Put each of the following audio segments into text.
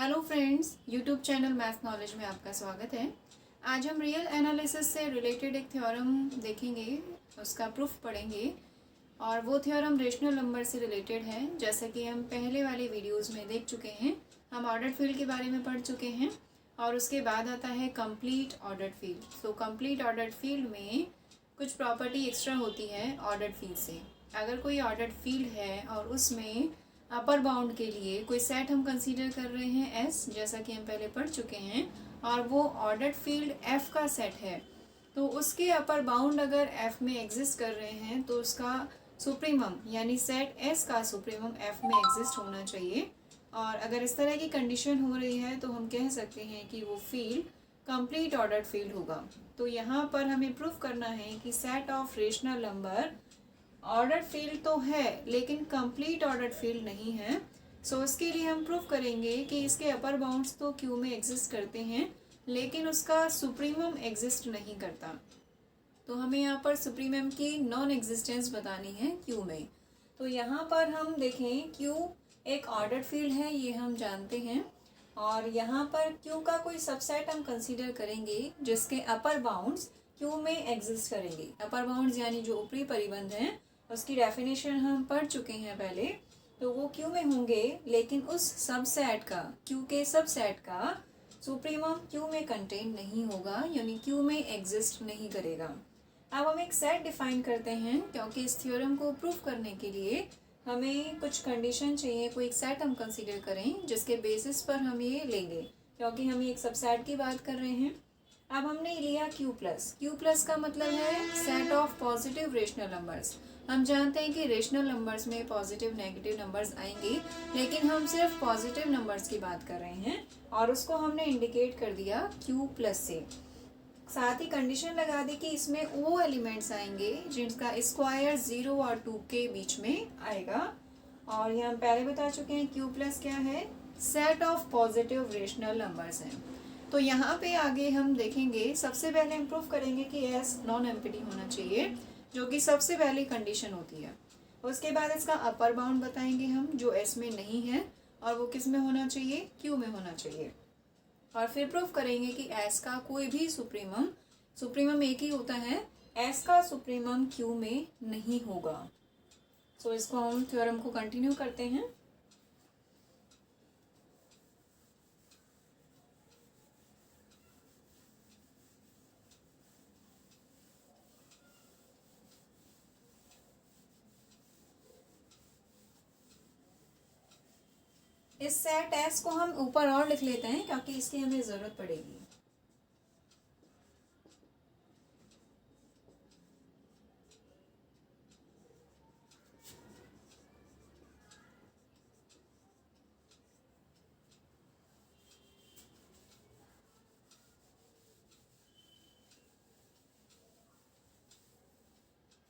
Hello friends, YouTube channel math knowledge में आपका स्वागत है। आज हम रियल एनालिसिस से रिलेटेड एक थ्योरम देखेंगे, उसका प्रूफ पढ़ेंगे और वो थ्योरम रेशनल नंबर से रिलेटेड है। जैसा कि हम पहले वाले वीडियोस में देख चुके हैं, हम ऑर्डर्ड फील्ड के बारे में पढ़ चुके हैं और उसके बाद आता है complete ordered field. So complete ordered field में कुछ प्रॉपर्टी एक्स्ट्रा होती है ऑर्डर्ड फील्ड से। अगर कोई ऑर्डर्ड फील्ड है और उसमें अपर बाउंड के लिए कोई सेट हम कंसीडर कर रहे हैं एस, जैसा कि हम पहले पढ़ चुके हैं, और वो ऑर्डर्ड फील्ड एफ का सेट है, तो उसके अपर बाउंड अगर एफ में एग्जिस्ट कर रहे हैं तो उसका सुप्रीमम यानी सेट एस का सुप्रीमम एफ में एग्जिस्ट होना चाहिए। और अगर इस तरह की कंडीशन हो रही है तो हम कह सकते हैं कि वो फील्ड कंप्लीट ऑर्डर्ड फील्ड होगा। तो यहाँ पर हमें प्रूफ करना है कि set of rational number ordered field तो है लेकिन कंप्लीट ऑर्डर्ड फील्ड नहीं है। सो इसके लिए हम प्रूफ करेंगे कि इसके अपर बाउंड्स तो क्यू में एग्जिस्ट करते हैं लेकिन उसका सुप्रीमम एग्जिस्ट नहीं करता। तो हमें यहाँ पर सुप्रीमम की नॉन एग्जिस्टेंस बतानी है क्यू में। तो यहाँ पर हम देखें क्यू एक ऑर्डर्ड फील्ड है, ये हम जानते हैं, और यहाँ पर क्यू का कोई सबसेट हम कंसीडर करेंगे जिसके अपर बाउंड्स क्यू में एग्जिस्ट करेंगे। अपर बाउंड्स यानी जो ऊपरी परिबंध हैं उसकी डेफिनेशन हम पढ़ चुके हैं पहले, तो वो क्यू में होंगे लेकिन उस सबसेट का, क्यू के सबसेट का सुप्रीमम क्यू में कंटेन नहीं होगा, यानी क्यू में एग्जिस्ट नहीं करेगा। अब हम एक सेट डिफाइन करते हैं क्योंकि इस थ्योरम को प्रूफ करने के लिए हमें कुछ कंडीशन चाहिए। कोई एक सेट हम कंसीडर करें जिसके बेसिस पर हम ये लेंगे, क्योंकि हम ये एक सबसेट की बात कर रहे हैं। अब हमने लिया क्यू प्लस का मतलब है set of positive rational numbers. हम जानते हैं कि रेशनल नंबर्स में पॉजिटिव नेगेटिव नंबर्स आएंगे, लेकिन हम सिर्फ पॉजिटिव नंबर्स की बात कर रहे हैं और उसको हमने इंडिकेट कर दिया क्यू प्लस से। साथ ही कंडीशन लगा दी कि इसमें वो एलिमेंट्स आएंगे जिनका स्क्वायर 0 और 2 के बीच में आएगा। और ये हम पहले बता चुके हैं क्यू प्लस क्या है, set of positive rational numbers हैं। तो यहाँ पे आगे हम देखेंगे, सबसे पहले हम प्रूफ करेंगे कि एस नॉन एम्प्टी होना चाहिए, जो कि सबसे पहली कंडीशन होती है। उसके बाद इसका अपर बाउंड बताएंगे हम, जो एस में नहीं है, और वो किस में होना चाहिए, क्यू में होना चाहिए। और फिर प्रूफ करेंगे कि एस का कोई भी सुप्रीमम एक ही होता है, एस का सुप्रीमम क्यू में नहीं होगा। सो इसको हम थ्योरम को कंटिन्यू करते हैं। इस सेट एस को हम ऊपर और लिख लेते हैं क्योंकि इसकी हमें जरूरत पड़ेगी।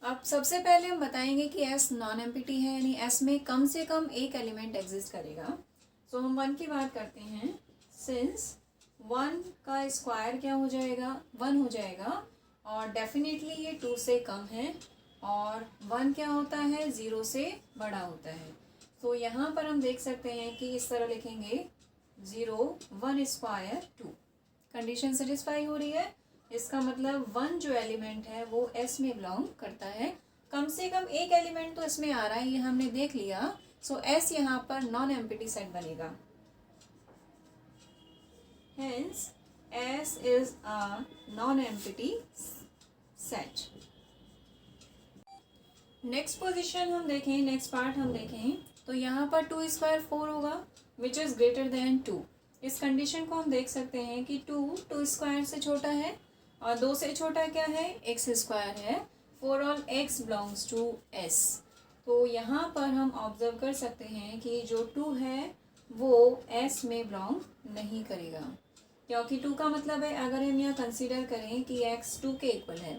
अब सबसे पहले हम बताएंगे कि एस नॉन एम्प्टी है, यानी एस में कम से कम एक एलिमेंट एग्जिस्ट करेगा। सो हम 1 की बात करते हैं। सिंस 1 का स्क्वायर क्या हो जाएगा, 1 हो जाएगा, और डेफिनेटली ये 2 से कम है, और 1 क्या होता है, 0 से बड़ा होता है। तो यहाँ पर हम देख सकते हैं कि इस तरह लिखेंगे 0 1 स्क्वायर 2। कंडीशन सेटिस्फाई हो रही है, इसका मतलब 1 जो एलिमेंट है वो एस में बिलोंग करता है। कम से कम एक एलिमेंट तो इसमें आ रहा है, ये हमने देख लिया। सो एस यहाँ पर नॉन एम्प्टी सेट बनेगा। Hence S is a non empty set. Next position हम देखें, नेक्स्ट पार्ट हम देखें, तो यहाँ पर 2 स्क्वायर 4 होगा विच इज ग्रेटर देन 2। इस कंडीशन को हम देख सकते हैं कि 2 स्क्वायर से छोटा है और 2 से छोटा क्या है, एक्स स्क्वायर है। For all x belongs to S. तो यहाँ पर हम ऑब्जर्व कर सकते हैं कि जो 2 है वो एस में बिलोंग नहीं करेगा, क्योंकि 2 का मतलब है, अगर हम यहाँ कंसीडर करें कि एक्स 2 के इक्वल है,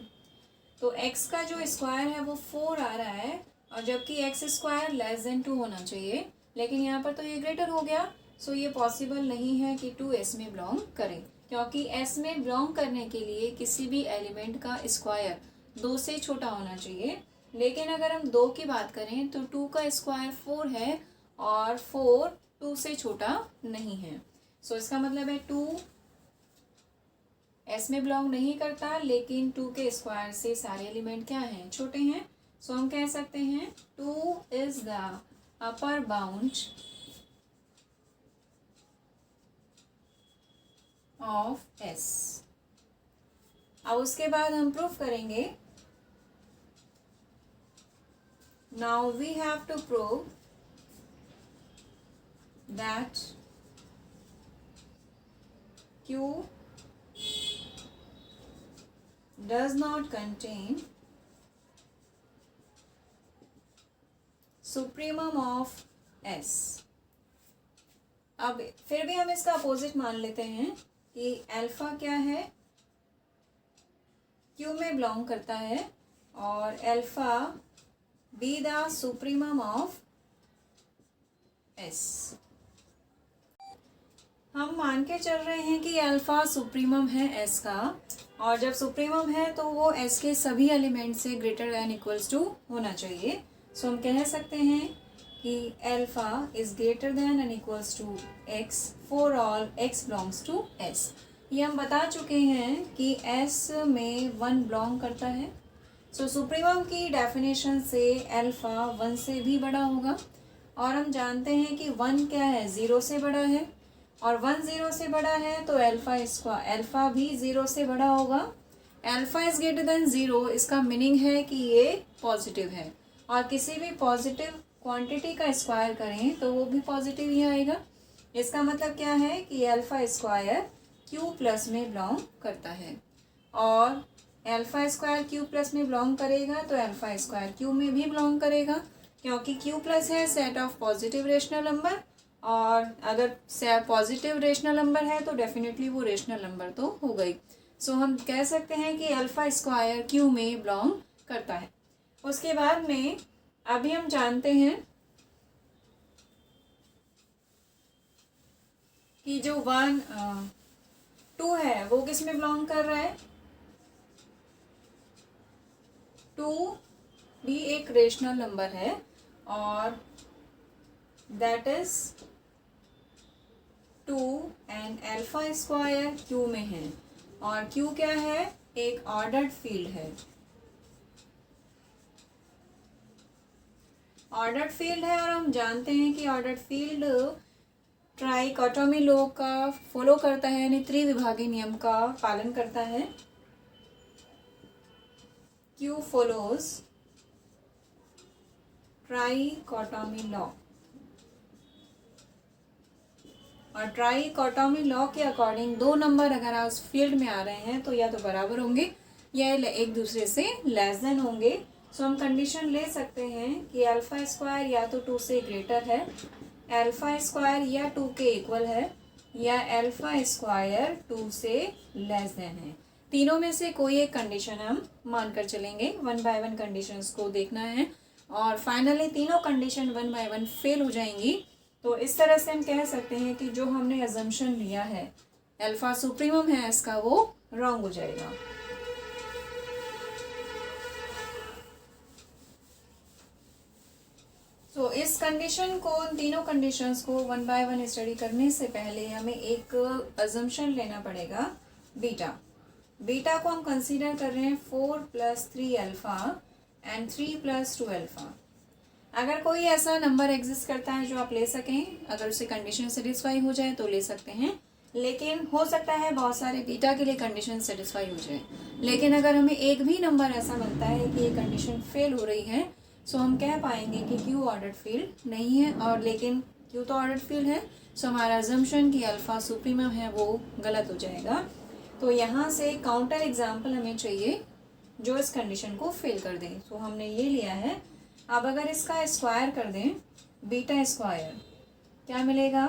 तो एक्स का जो स्क्वायर है वो 4 आ रहा है, और जबकि एक्स स्क्वायर लेस देन 2 होना चाहिए, लेकिन यहाँ पर तो ये ग्रेटर हो गया। सो ये पॉसिबल नहीं है कि 2 एस में बिलोंग करे, क्योंकि एस में बिलोंग करने के लिए किसी भी एलिमेंट का स्क्वायर 2 से छोटा होना चाहिए। लेकिन अगर हम 2 की बात करें तो 2 का स्क्वायर 4 है और 4 2 से छोटा नहीं है। सो इसका मतलब है 2 एस में बिलोंग नहीं करता, लेकिन 2 के स्क्वायर से सारे एलिमेंट क्या हैं, छोटे हैं। सो हम कह सकते हैं 2 is the upper bound of S. अब उसके बाद हम प्रूफ करेंगे। Now we have to prove that Q does not contain supremum of S। अब फिर भी हम इसका अपोजिट मान लेते हैं कि अल्फा क्या है, Q में बिलोंग करता है और alpha be the supremum of S। हम मान के चल रहे हैं कि अल्फा सुप्रीमम है S का, और जब सुप्रीमम है तो वो S के सभी एलिमेंट से ग्रेटर दैन इक्वल्स टू होना चाहिए। सो हम कह सकते हैं कि alpha is greater than and equals to x for all x belongs to S। ये हम बता चुके हैं कि S में 1 बिलोंग करता है। सो सुप्रीमम की डेफिनेशन से अल्फा 1 से भी बड़ा होगा, और हम जानते हैं कि 1 क्या है, 0 से बड़ा है, और 1 0 से बड़ा है तो अल्फा भी 0 से बड़ा होगा। अल्फा इज ग्रेटर देन 0, इसका मीनिंग है कि ये पॉजिटिव है, और किसी भी पॉजिटिव क्वांटिटी का स्क्वायर करें तो वो भी पॉजिटिव ही आएगा। इसका मतलब क्या है कि अल्फा स्क्वायर Q प्लस में बिलोंग करता है, और अल्फा स्क्वायर Q प्लस में बिलोंग करेगा तो अल्फा स्क्वायर Q में भी बिलोंग करेगा, क्योंकि Q प्लस है set of positive rational number, और अगर पॉजिटिव रेशनल नंबर है तो डेफिनेटली वो रेशनल नंबर तो हो गई। सो हम कह सकते हैं कि अल्फा स्क्वायर Q में बिलोंग करता है। उसके बाद में अभी हम जानते हैं कि जो 2 है वो किस में बिलोंग कर रहा है। 2 भी एक रेशनल नंबर है, और that is 2 and alpha square Q में है, और Q क्या है, एक ऑर्डर्ड फील्ड है। ऑर्डर्ड फील्ड है, और हम जानते हैं कि ऑर्डर्ड फील्ड ट्राइकोटोमी लॉ का फॉलो करता है, यानी त्रिविभागी नियम का पालन करता है। Q फॉलोज ट्राइकोटोमी लॉ, और ट्राइकोटोमी लॉ के अकॉर्डिंग 2 नंबर अगर उस फील्ड में आ रहे हैं तो या तो बराबर होंगे या एक दूसरे से लेस देन होंगे। सो हम कंडीशन ले सकते हैं कि अल्फा स्क्वायर या तो 2 से ग्रेटर है, अल्फा स्क्वायर या 2 के इक्वल है, या अल्फा स्क्वायर 2 से लेस देन है। तीनों में से कोई एक कंडीशन हम मानकर चलेंगे। 1 बाय 1 कंडीशंस को देखना है, और फाइनली तीनों कंडीशन 1 बाय 1 फेल हो जाएंगी। तो इस तरह से हम कह सकते हैं कि जो हमने अजम्पशन लिया है अल्फा सुप्रीमम है इसका, वो रॉन्ग हो जाएगा। तो इस कंडीशन को, इन तीनों कंडीशंस को 1 बाय 1 स्टडी करने से पहले हमें एक अजम्पशन लेना पड़ेगा, बीटा को हम कंसीडर कर रहे हैं 4 + 3 अल्फा एंड 3 + 2 अल्फा। अगर कोई ऐसा नंबर एग्जिस्ट करता है जो आप ले सकें, अगर उसे कंडीशन सेटिस्फाई हो जाए तो ले सकते हैं, लेकिन हो सकता है बहुत सारे बीटा के लिए कंडीशन सेटिस्फाई हो जाए। लेकिन अगर हमें एक भी नंबर ऐसा मिलता है कि ये कंडीशन फेल हो रही है, सो हम कह पाएंगे कि Q ऑर्डर्ड फील्ड नहीं है, और लेकिन Q तो ऑर्डर्ड फील्ड है, सो हमारा अजम्पशन कि अल्फा सुप्रीमम है वो गलत हो जाएगा। तो यहाँ से काउंटर एग्जाम्पल हमें चाहिए जो इस कंडीशन को फेल कर दें। तो हमने ये लिया है। अब अगर इसका स्क्वायर कर दें, बीटा स्क्वायर क्या मिलेगा,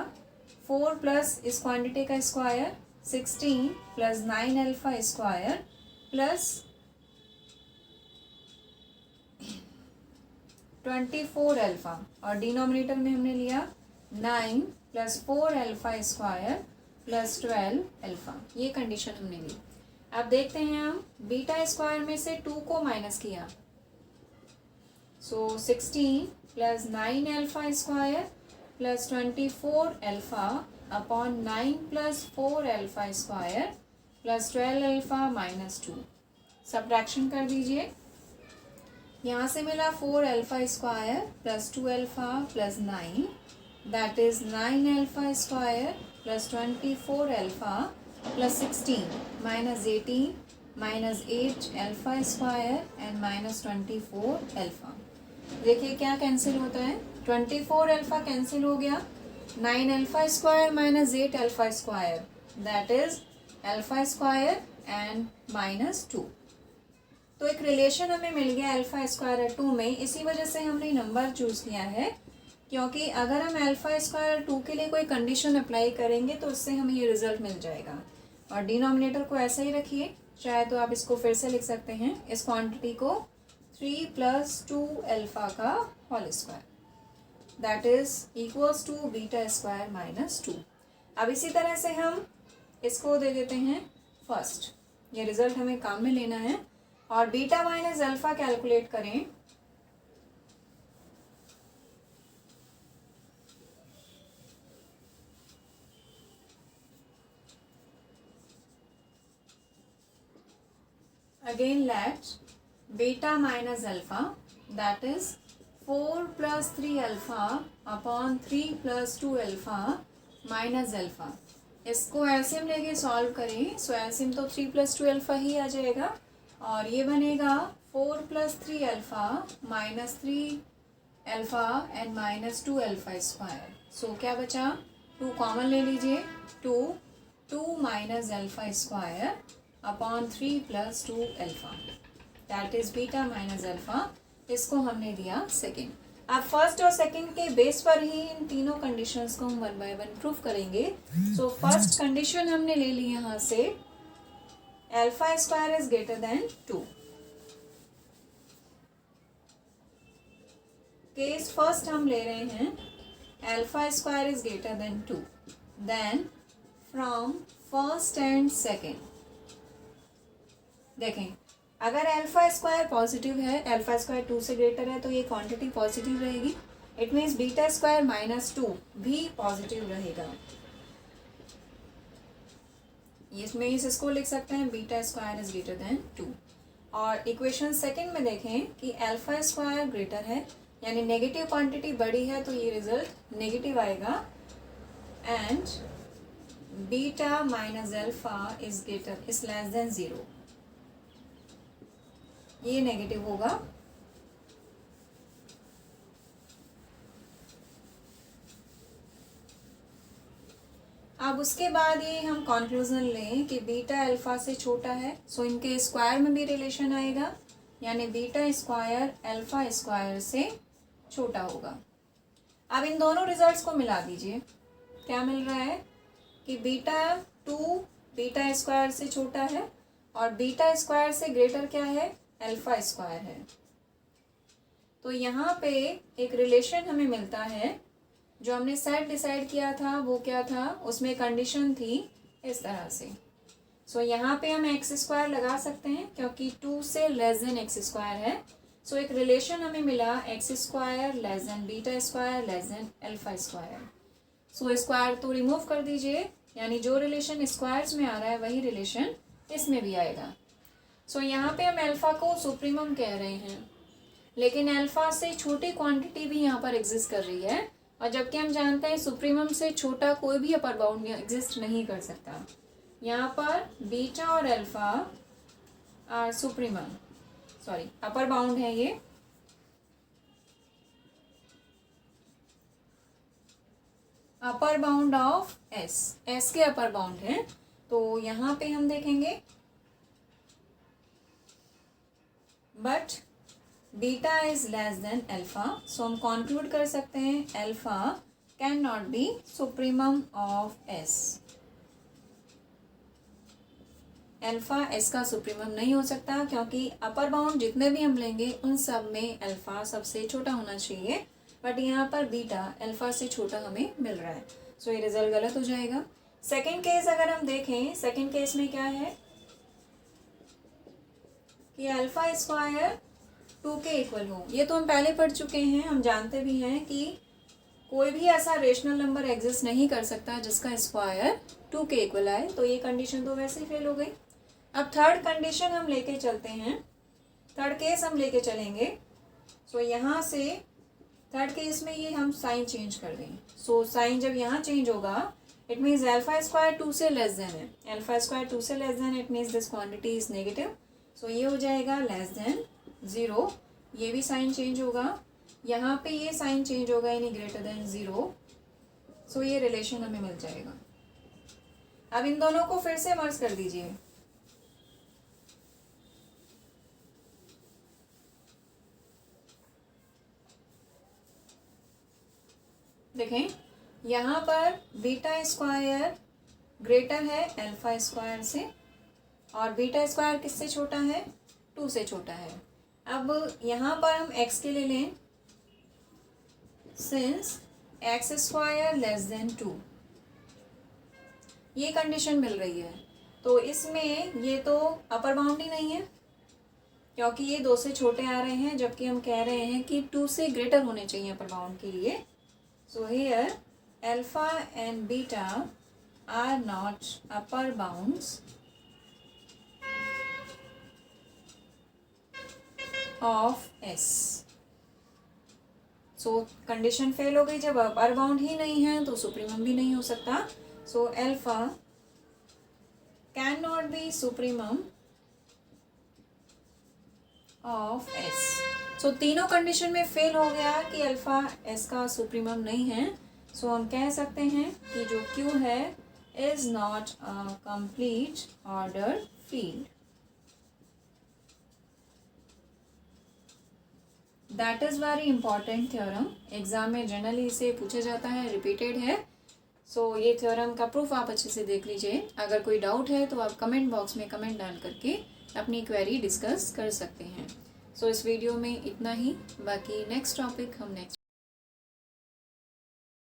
4 प्लस इस क्वांटिटी का square 16 + 9 alpha square plus 24 alpha, और डिनोमिनेटर में हमने लिया 9 + 4 अल्फा स्क्वायर प्लस 12 अल्फा। ये कंडीशन हमने ली। अब देखते हैं हम बीटा स्क्वायर में से 2 को माइनस किया, सो 16 + 9 alpha square plus 24 alpha upon 9 plus 4 alpha square plus 12 alpha minus 2। Subtraction कर दीजिए। यहाँ से मिला 4 alpha square plus 2 alpha plus 9, that is 9 alpha square plus 24 alpha plus 16 minus 18 minus 8 alpha square and minus 24 alpha. देखिए क्या cancel होता है, 24 alpha cancel हो गया, 9 alpha square minus 8 alpha square, that is alpha square and minus 2। तो एक relation हमें मिल गया अल्फा स्क्वायर 2 में। इसी वजह से हमने नंबर चूज किया है, क्योंकि अगर हम अल्फा स्क्वायर 2 के लिए कोई कंडीशन अप्लाई करेंगे तो उससे हमें ये रिजल्ट मिल जाएगा। और डिनोमिनेटर को ऐसा ही रखिए, चाहे तो आप इसको फिर से लिख सकते हैं, इस क्वांटिटी को 3 प्लस 2 अल्फा का whole square, that is equals to beta square minus 2। अब इसी तरह से हम इसको दे देते हैं फर्स्ट, ये रिजल्ट हमें काम में लेना है। और बीटा माइनस अल्फा कैलकुलेट करें, again let beta minus alpha, that is 4 plus 3 alpha upon 3 plus 2 alpha minus alpha। इसको एलसीएम लेके सॉल्व करें, सो एलसीएम तो 3 प्लस 2 अल्फा ही आ जाएगा, और ये बनेगा 4 plus 3 alpha minus 3 alpha and minus 2 alpha square. So क्या बचा, 2 कॉमन ले लीजिए, 2 minus alpha square upon 3 plus 2 alpha, that is beta minus alpha. इसको हमने दिया सेकेंड। अब फर्स्ट और सेकेंड के बेस पर ही इन तीनों कंडीशंस को हम 1 बाय 1 प्रूफ करेंगे। सो फर्स्ट कंडीशन हमने ले ली यहाँ से, alpha square is greater than 2। Case first हम ले रहे हैं, alpha square is greater than 2, then from first and second देखें, अगर अल्फा स्क्वायर पॉजिटिव है, अल्फा स्क्वायर 2 से ग्रेटर है, तो ये क्वांटिटी पॉजिटिव रहेगी। It means beta square minus 2 भी पॉजिटिव रहेगा। इसमें इसको लिख सकते हैं beta square is greater than 2। और इक्वेशन सेकंड में देखें कि अल्फा स्क्वायर ग्रेटर है, यानी नेगेटिव क्वांटिटी बड़ी है तो ये रिजल्ट नेगेटिव आएगा, and beta minus alpha is greater is less then 0, ये नेगेटिव होगा। अब उसके बाद ये हम कंक्लूजन लें कि बीटा अल्फा से छोटा है, सो इनके स्क्वायर में भी रिलेशन आएगा, यानी बीटा स्क्वायर अल्फा स्क्वायर से छोटा होगा। अब इन दोनों रिजल्ट्स को मिला दीजिए, क्या मिल रहा है कि बीटा 2 बीटा स्क्वायर से छोटा है और बीटा स्क्वायर से ग्रेटर क्या है, अल्फा स्क्वायर है। तो यहाँ पे एक रिलेशन हमें मिलता है, जो हमने सेट डिसाइड किया था वो क्या था, उसमें कंडीशन थी इस तरह से। सो यहाँ पे हम एक्स स्क्वायर लगा सकते हैं क्योंकि 2 से लेस देन एक्स स्क्वायर है। सो एक रिलेशन हमें मिला, x square less than beta square less than alpha square. So square तो रिमूव कर दीजिए, यानी जो रिलेशन स्क्वायर्स में आ रहा है वही रिलेशन इसमें भी आएगा। सो यहाँ पे हम अल्फा को सुप्रीमम कह रहे हैं, लेकिन अल्फा से छोटी क्वांटिटी भी यहाँ पर एग्जिस्ट कर रही है, और जबकि हम जानते हैं सुप्रीमम से छोटा कोई भी अपर बाउंड एग्जिस्ट नहीं कर सकता। यहाँ पर बीटा और alpha are supremum, sorry upper bound है, ये अपर बाउंड ऑफ एस के अपर बाउंड है। तो यहाँ पे हम देखेंगे but beta is less than alpha, so हम कंक्लूड कर सकते हैं alpha can not be supremum of S. Alpha S का सुप्रीमम नहीं हो सकता, क्योंकि अपर बाउंड जितने भी हम लेंगे उन सब में अल्फा सबसे छोटा होना चाहिए, बट यहाँ पर बीटा अल्फा से छोटा हमें मिल रहा है। सो ये रिजल्ट गलत हो जाएगा। सेकेंड केस अगर हम देखें, सेकेंड केस में क्या है कि अल्फा स्क्वायर 2 के इक्वल हो। ये तो हम पहले पढ़ चुके हैं, हम जानते भी हैं कि कोई भी ऐसा रेशनल नंबर एग्जिस्ट नहीं कर सकता जिसका स्क्वायर 2 के इक्वल आए, तो ये कंडीशन तो वैसे ही फेल हो गई। अब थर्ड कंडीशन हम लेके चलते हैं, थर्ड केस हम लेके चलेंगे। सो यहाँ से थर्ड केस में ये हम साइन चेंज कर दें। सो साइन जब यहाँ चेंज होगा, इट मीन्स अल्फा स्क्वायर 2 से लेस देन है। अल्फा स्क्वायर 2 से less than, it means this quantity is negative. So ये हो जाएगा लेस देन 0। ये भी साइन चेंज होगा, यहाँ पे ये साइन चेंज होगा यानी ग्रेटर देन 0। सो ये रिलेशन हमें मिल जाएगा। अब इन दोनों को फिर से मर्ज कर दीजिए। देखें यहाँ पर बीटा स्क्वायर ग्रेटर है अल्फा स्क्वायर से, और बीटा स्क्वायर किससे छोटा है? 2 से छोटा है। अब यहाँ पर हम x के ले लें, since x square less than 2, ये कंडीशन मिल रही है। तो इसमें ये तो अपर बाउंड ही नहीं है, क्योंकि ये 2 से छोटे आ रहे हैं, जबकि हम कह रहे हैं कि 2 से ग्रेटर होने चाहिए अपर बाउंड के लिए। So here alpha and beta are not upper bounds of S. So condition fail हो गई। जब अपर बाउंड ही नहीं है तो सुप्रीमम भी नहीं हो सकता। So alpha can not be supremum of S. So तीनों कंडीशन में फेल हो गया कि अल्फा एस का सुप्रीमम नहीं है। सो हम कह सकते हैं कि जो क्यू है is not a complete order field. That is very important theorem. Exam में जनरली इसे पूछा जाता है, रिपीटेड है। सो ये थ्योरम का प्रूफ आप अच्छे से देख लीजिए। अगर कोई डाउट है तो आप कमेंट बॉक्स में कमेंट डाल करके अपनी क्वेरी डिस्कस कर सकते हैं। सो इस वीडियो में इतना ही, बाकी नेक्स्ट टॉपिक हम नेक्स्ट